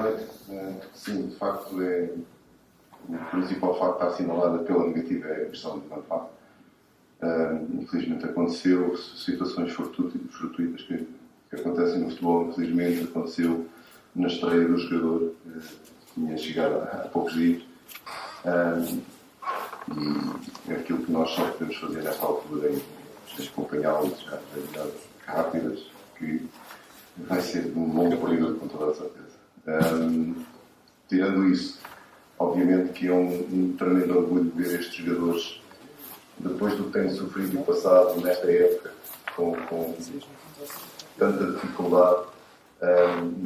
noite. Sim, de facto, o principal facto está assinalado pela negativa é a questão de Manfá. Infelizmente aconteceu situações fortuitas que acontecem no futebol. Infelizmente aconteceu na estreia do jogador, que tinha chegado há poucos dias. E aquilo que nós só podemos fazer nesta altura é acompanhá-los já rápidas, que vai ser de um longo período, com toda a certeza. Tirando isso, obviamente que é um tremendo orgulho ver estes jogadores, depois do que têm sofrido e passado nesta época, com tanta dificuldade.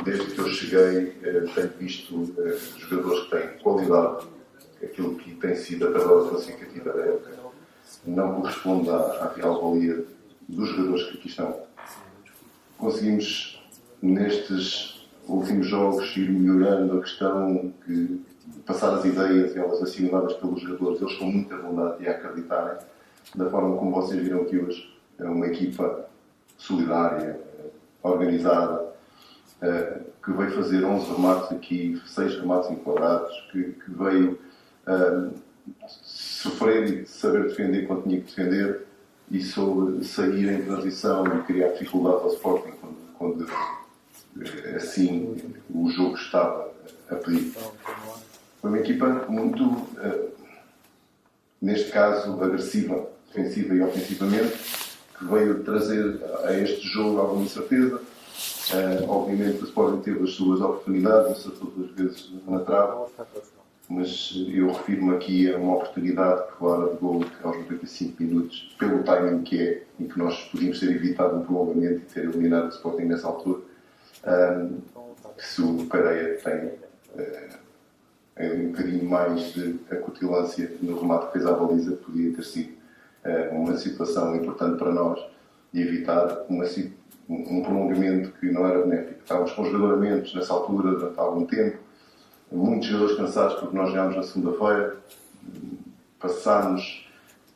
Desde que eu cheguei, tenho visto jogadores que têm qualidade. Aquilo que tem sido a tabela classificativa da época não corresponde à real valia dos jogadores que aqui estão. Conseguimos, nestes últimos jogos, ir melhorando a questão que passar as ideias, elas assimiladas pelos jogadores, eles com muita vontade de acreditarem, da forma como vocês viram aqui hoje. É uma equipa solidária, organizada, que veio fazer 11 remates aqui, 6 remates enquadrados, que veio sofrer e saber defender quando tinha que defender, e soube sair em transição e criar dificuldade ao Sporting quando assim o jogo estava a pedir. Foi uma equipa muito, neste caso, agressiva, defensiva e ofensivamente, que veio trazer a este jogo alguma incerteza. Obviamente o Sporting teve as suas oportunidades, acertou 2 vezes na trave, mas eu refiro-me aqui a uma oportunidade clara de gol aos 95 minutos, pelo timing que é, em que nós podíamos ter evitado um prolongamento e ter eliminado o Sporting nessa altura. Se o Pereira tem um bocadinho mais de acutilância no remate que fez à baliza, podia ter sido uma situação importante para nós e evitar um prolongamento que não era benéfico. Estávamos com jogadoramentos nessa altura durante algum tempo, muitos jogadores cansados porque nós jogámos na segunda-feira, passámos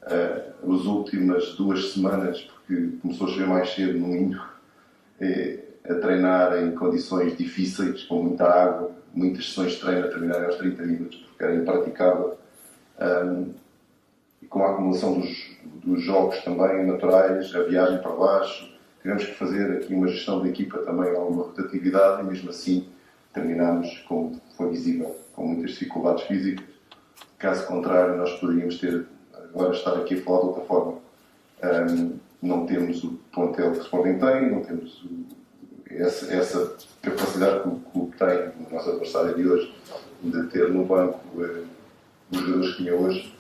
as últimas 2 semanas, porque começou a chover mais cedo no Minho, a treinar em condições difíceis, com muita água, muitas sessões de treino a terminarem aos 30 minutos, porque era impraticável. E com a acumulação dos jogos também naturais, a viagem para baixo, tivemos que fazer aqui uma gestão da equipa também, alguma rotatividade, e mesmo assim terminámos, como foi visível, com muitas dificuldades físicas. Caso contrário, nós poderíamos ter agora estar aqui a falar de outra forma. Não temos o plantel que o Sporting tem, não temos essa capacidade que o clube tem, o nosso adversário de hoje, de ter no banco os jogadores que tinha hoje.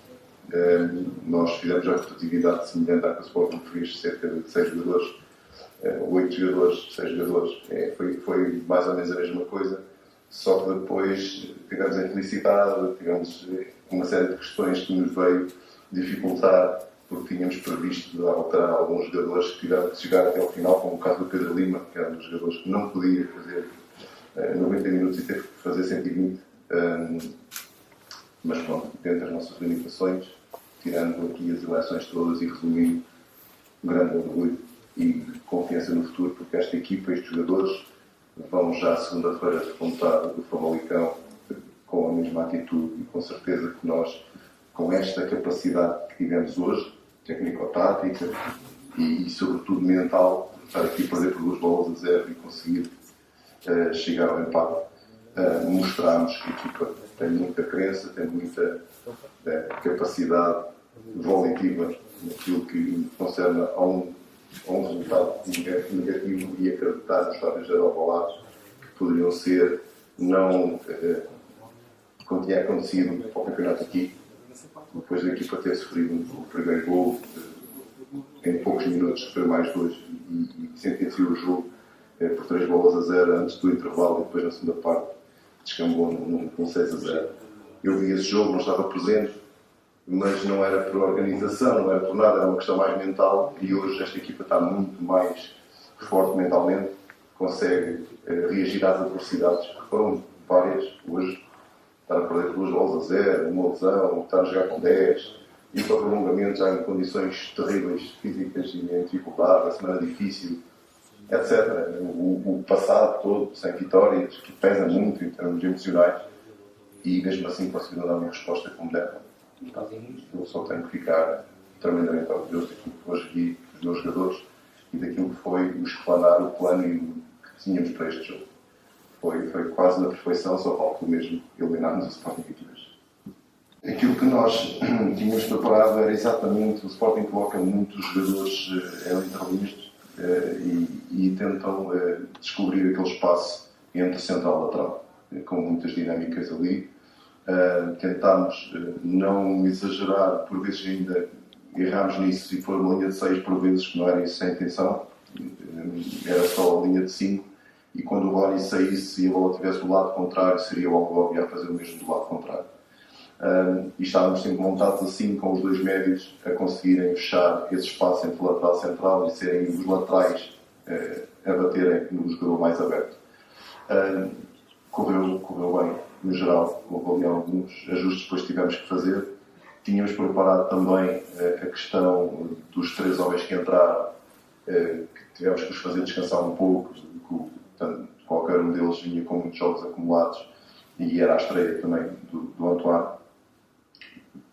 Nós fizemos a rotatividade semelhante à que o Sporting fez, cerca de 6 jogadores, 8 jogadores, 6 jogadores. Foi mais ou menos a mesma coisa, só que depois tivemos a infelicidade, tivemos uma série de questões que nos veio dificultar, porque tínhamos previsto de alterar alguns jogadores que tiveram que chegar até ao final, como o caso do Pedro Lima, que era um dos jogadores que não podia fazer 90 minutos e teve que fazer 120. Mas pronto, dentro das nossas limitações, tirando aqui as eleições todas e resumindo, um grande orgulho e confiança no futuro, porque esta equipa, estes jogadores, vão já segunda-feira recontar o Famalicão com a mesma atitude e com certeza que nós, com esta capacidade que tivemos hoje, técnico-tática e sobretudo mental, estar aqui a perder por 2-0 e conseguir chegar ao empate, mostramos que a equipa tem muita crença, tem muita capacidade volitiva naquilo que concerne a um resultado negativo e acreditar nos estádios de Alvalade que poderiam ser, não como tinha acontecido ao campeonato aqui, depois da equipa ter sofrido o primeiro gol, em poucos minutos sofreu mais 2 e sentenciou o jogo por 3-0 antes do intervalo, e depois na segunda parte descambou num 6-0. Eu vi esse jogo, não estava presente, mas não era por organização, não era por nada, era uma questão mais mental, e hoje esta equipa está muito mais forte mentalmente, consegue reagir às adversidades, que foram várias hoje. Estar a perder 2-0, uma lesão, estar a jogar com 10, ir para o prolongamento já em condições terríveis físicas e em dificuldade, a semana difícil. etc. O passado todo, sem vitórias, que pesa muito em termos emocionais, e mesmo assim conseguiram dar uma resposta como deve. Eu só tenho que ficar tremendamente orgulhoso daquilo que hoje vi dos meus jogadores e daquilo que foi o explanar o plano que tínhamos para este jogo. Foi quase na perfeição, só faltou mesmo eliminarmos o Sporting aqui hoje. Aquilo que nós tínhamos preparado era exatamente, o Sporting coloca muitos jogadores entre linhas e tentam descobrir aquele espaço entre central e lateral, com muitas dinâmicas ali. Tentámos não exagerar, por vezes ainda errámos nisso e pôr uma linha de 6 por vezes, que não era isso a intenção, era só a linha de 5, e quando o Rony saísse e a bola estivesse do lado contrário, seria o Algob a fazer o mesmo do lado contrário. E estávamos sempre montados assim, com os dois médios a conseguirem fechar esse espaço entre lateral e central e serem os laterais a baterem no jogador mais aberto. Correu bem, no geral. Houve ali alguns ajustes que depois tivemos que fazer. Tínhamos preparado também a questão dos 3 homens que entraram, que tivemos que os fazer descansar um pouco. Portanto, qualquer um deles vinha com muitos jogos acumulados e era a estreia também do Antoine,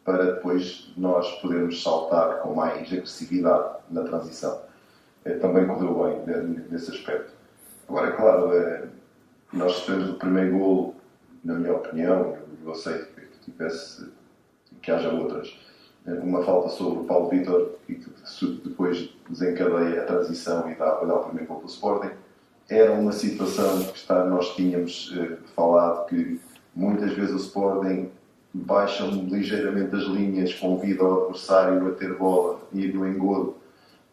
para depois nós podermos saltar com mais agressividade na transição. Também correu bem nesse aspecto. Agora, é claro, nós recebemos o primeiro golo, na minha opinião, eu aceito que haja outras. Uma falta sobre o Paulo Vítor e que depois desencadeia a transição e dá o primeiro golo do Sporting. Era uma situação que nós tínhamos falado que muitas vezes o Sporting baixa ligeiramente as linhas, convida o adversário a ter bola e ir no engodo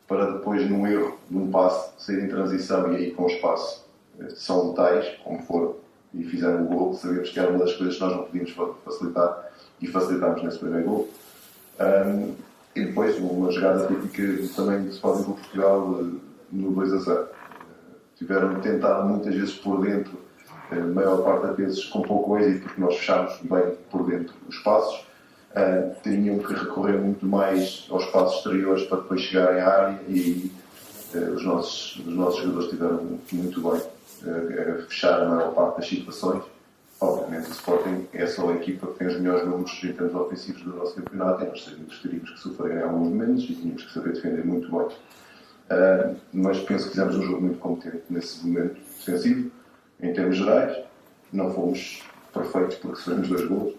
para depois, no erro de um passe, sair em transição e aí com o espaço. São detalhes, como foram, e fizeram o gol. Sabemos que era uma das coisas que nós não podíamos facilitar e facilitámos nesse primeiro gol. E depois uma jogada típica também do Sporting com Portugal no 2-0. Tentaram muitas vezes por dentro, a maior parte das vezes com pouco êxito, porque nós fechámos bem por dentro os passos. Teriam que recorrer muito mais aos passos exteriores para depois chegarem à área e os nossos jogadores estiveram muito bem a fechar a maior parte das situações. Obviamente o Sporting é só a equipa que tem os melhores números em termos ofensivos do nosso campeonato e nós sabíamos que teríamos que sofrer em alguns momentos e tínhamos que saber defender muito bem. Mas penso que fizemos um jogo muito competente nesse momento defensivo. Em termos gerais, não fomos perfeitos porque sofremos 2 gols,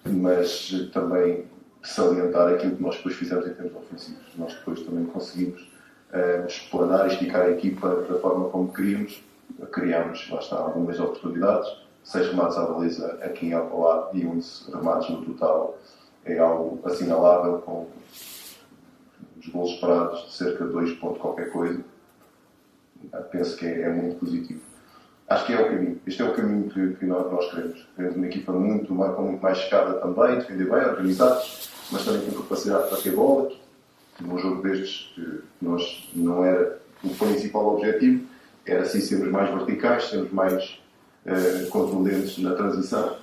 mas também salientar aquilo que nós depois fizemos em termos ofensivos. Nós depois também conseguimos explanar e esticar a equipa da forma como queríamos. Criámos, lá está, algumas oportunidades, 6 remates à baliza aqui em Alvalade e 11 remates no total. É algo assinalável, com os gols esperados de cerca de 2 pontos qualquer coisa. Penso que é muito positivo. Acho que é o caminho. Este é o caminho que nós queremos. Queremos uma equipa com muito mais chegada também, defender bem, organizados, mas também com capacidade para ter bola. Num jogo destes, nós não era o principal objetivo, era sim sermos mais verticais, sermos mais contundentes na transição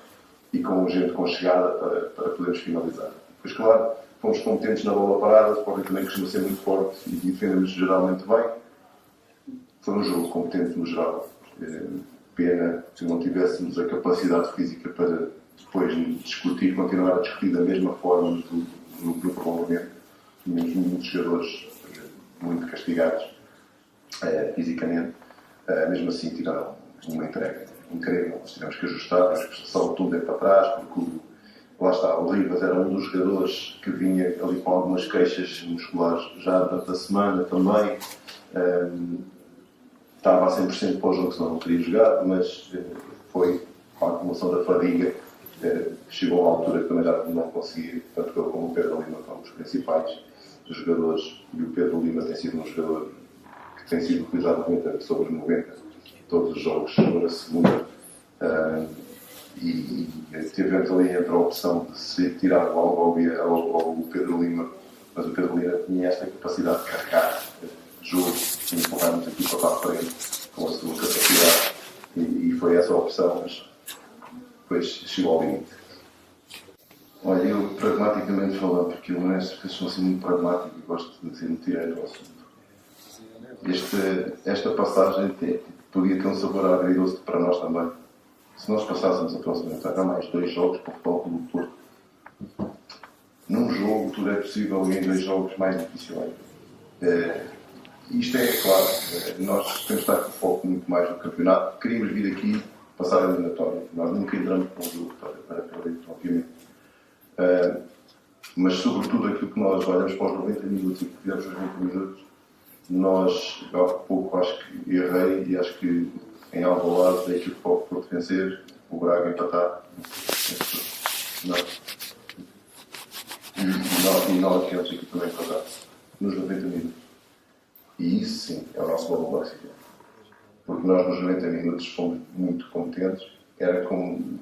e com gente com chegada para podermos finalizar. Pois claro, fomos competentes na bola parada, o Sporting também costuma ser muito forte e defendemos geralmente bem. Foi um jogo competente no geral. Pena se não tivéssemos a capacidade física para depois discutir, continuar a discutir da mesma forma no prolongamento. Tínhamos muitos jogadores muito castigados fisicamente. Mesmo assim tiraram uma entrega incrível. Nós tivemos que ajustar, só o tudo é para trás, porque lá está, o Rivas era um dos jogadores que vinha ali com algumas queixas musculares já durante a semana também. Estava a 100% para o jogo, senão não teria jogado, mas foi com a acumulação da fadiga, chegou a uma altura que também já não conseguia, tanto que eu como o Pedro Lima foram os principais jogadores, e o Pedro Lima tem sido um jogador que tem sido utilizado muito sobre 90, todos os jogos sobre a segunda, e tivemos ali entre a opção de se tirar o Algobi ao Pedro Lima, mas o Pedro Lima tinha esta capacidade de carregar jogo e empurrarmos aqui para a frente com a sua capacidade e foi essa a opção, mas depois chegou ao limite. Olha, eu pragmaticamente falando, porque eu não sou assim muito pragmático e gosto de ser muito direto ao assunto. esta passagem podia ter um sabor agridoce para nós também. Se nós passássemos a próxima etapa, há mais 2 jogos para o Futebol Clube do Porto. Num jogo tudo é possível e em 2 jogos mais difícil ainda. Isto é claro, nós temos de estar com foco muito mais no campeonato. Queríamos vir aqui passar a eliminatória. Nós nunca entramos para um jogo para perder, obviamente. Mas sobretudo aquilo que nós olhamos para os 90 minutos e que fizemos os 90 minutos, nós há pouco acho que errei e acho que em Alvalade deixo o foco para vencer, o Braga empatar. Não. E nós temos aqui também empatar nos 90 minutos. E isso sim é o nosso valor básico. Porque nós nos 90 minutos fomos muito competentes. Era como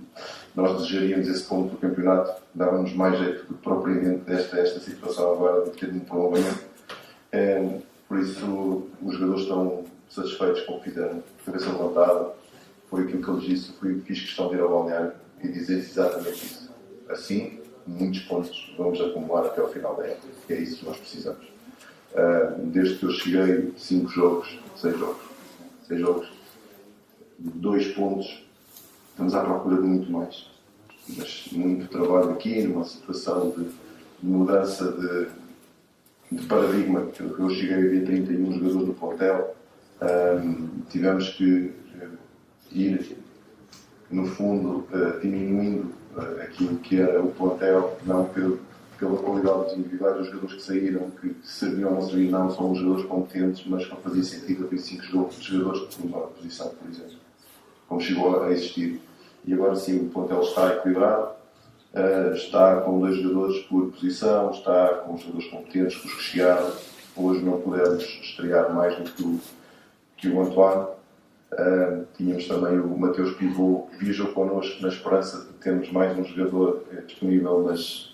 nós desejaríamos esse ponto do campeonato, dava-nos mais jeito do que propriamente desta situação agora de ter um prolongamento. Por isso os jogadores estão satisfeitos com o que fizeram. A cabeça levantada, foi aquilo que eles disse, fiz questão de ir ao balneário e dizer exatamente isso. Assim, muitos pontos vamos acumular até ao final da época. É isso que nós precisamos. Desde que eu cheguei, 5 jogos, 6 jogos, 6 jogos, 2 pontos, estamos à procura de muito mais. Mas muito trabalho aqui, numa situação de mudança de paradigma. Eu cheguei a ver 31 jogadores no plantel, tivemos que ir, no fundo, diminuindo aquilo que era o plantel, não pela qualidade dos individuais, os jogadores que saíram, que serviam ou não serviam, não são os jogadores competentes, mas não fazia sentido haver 5 jogadores de uma posição, por exemplo, como chegou a existir. E agora sim, o plantel está equilibrado, está com 2 jogadores por posição, está com os jogadores competentes, com os que chegaram. Hoje não pudemos estrear mais do que o Antoine. Tínhamos também o Mateus Pivô, que viajou connosco na esperança de termos mais um jogador disponível, mas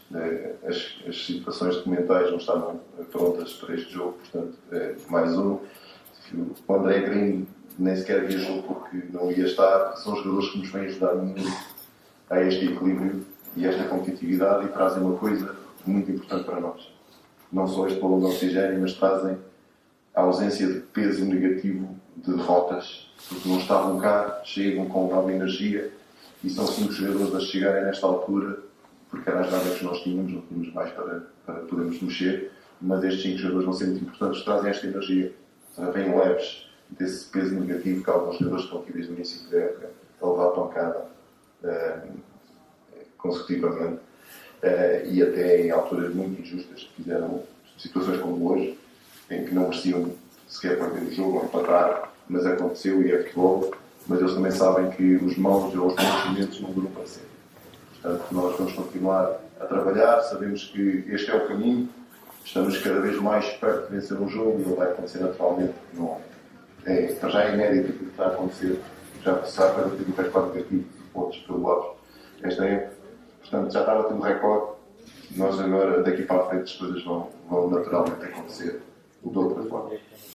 as situações documentais não estavam prontas para este jogo, portanto, mais um. O André Green nem sequer viajou porque não ia estar. São jogadores que nos vêm ajudar muito a este equilíbrio e esta competitividade e trazem uma coisa muito importante para nós. Não só este balão de oxigênio, mas trazem a ausência de peso negativo de derrotas, porque não estavam cá, chegam com nova energia e são 5 jogadores a chegarem nesta altura, porque era as datas que nós tínhamos, não tínhamos mais para podermos mexer, mas estes 5 jogadores vão ser muito importantes, trazem esta energia, vêm leves desse peso negativo que alguns jogadores estão aqui desde o início da época a levar a pancada consecutivamente e até em alturas muito injustas que fizeram situações como hoje, em que não mereciam sequer perder o jogo ou empatar, mas aconteceu e é futebol, mas eles também sabem que os maus ou os bons momentos não duram para sempre. Portanto, nós vamos continuar a trabalhar, sabemos que este é o caminho, estamos cada vez mais perto de vencer um jogo e ele vai acontecer naturalmente. Não já é inédito aquilo que está a acontecer, já passaram para ter recorde de pontos pelo lado. Esta é, portanto, já estava tendo recorde, nós agora, daqui para a frente, as coisas vão naturalmente acontecer de outra forma.